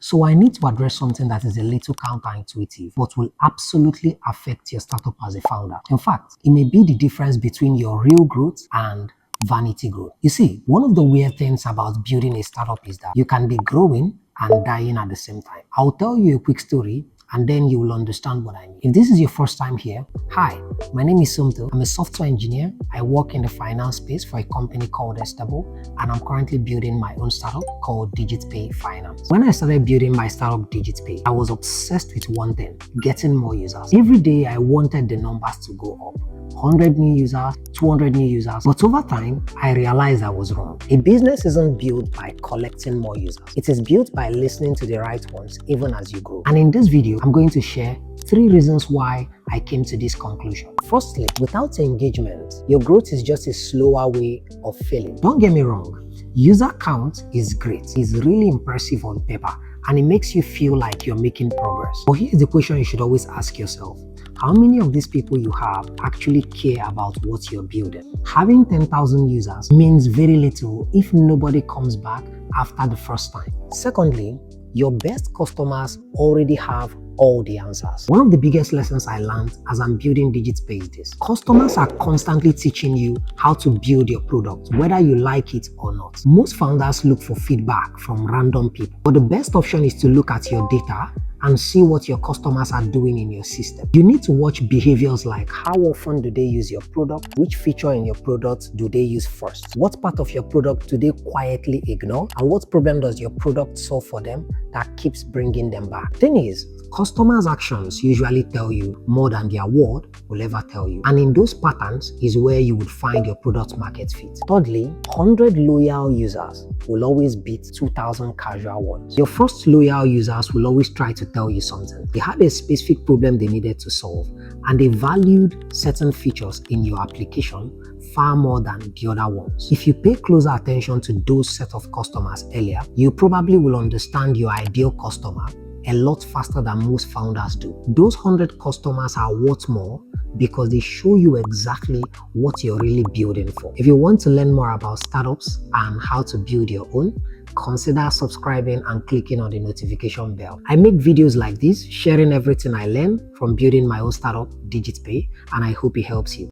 So I need to address something that is a little counterintuitive, but will absolutely affect your startup as a founder. In fact, it may be the difference between your real growth and vanity growth. You see, one of the weird things about building a startup is that you can be growing and dying at the same time. I'll tell you a quick story and then you will understand what I mean. If this is your first time here, hi, my name is Sumto. I'm a software engineer. I work in the finance space for a company called Estable, and I'm currently building my own startup called Digitpay Finance. When I started building my startup Digitpay, I was obsessed with one thing, getting more users. Every day I wanted the numbers to go up. 100 new users, 200 new users. But over time, I realized I was wrong. A business isn't built by collecting more users. It is built by listening to the right ones, even as you grow. And in this video, I'm going to share 3 reasons why I came to this conclusion. Firstly, without engagement, your growth is just a slower way of failing. Don't get me wrong, user count is great. It's really impressive on paper, and it makes you feel like you're making progress. But here's the question you should always ask yourself. How many of these people you have actually care about what you're building? Having 10,000 users means very little if nobody comes back after the first time. Secondly, your best customers already have all the answers. One of the biggest lessons I learned as I'm building Digitpay is this. Customers are constantly teaching you how to build your product, whether you like it or not. Most founders look for feedback from random people, but the best option is to look at your data and see what your customers are doing in your system. You need to watch behaviors like how often do they use your product, which feature in your product do they use first, what part of your product do they quietly ignore, and what problem does your product solve for them that keeps bringing them back. Thing is, customers' actions usually tell you more than their word will ever tell you. And in those patterns is where you would find your product market fit. Thirdly, 100 loyal users will always beat 2,000 casual ones. Your first loyal users will always try to tell you something. They had a specific problem they needed to solve, and they valued certain features in your application far more than the other ones. If you pay closer attention to those set of customers earlier, you probably will understand your ideal customer a lot faster than most founders do. Those 100 customers are worth more because they show you exactly what you're really building for. If you want to learn more about startups and how to build your own, consider subscribing and clicking on the notification bell. I make videos like this, sharing everything I learn from building my own startup, Digitpay, and I hope it helps you.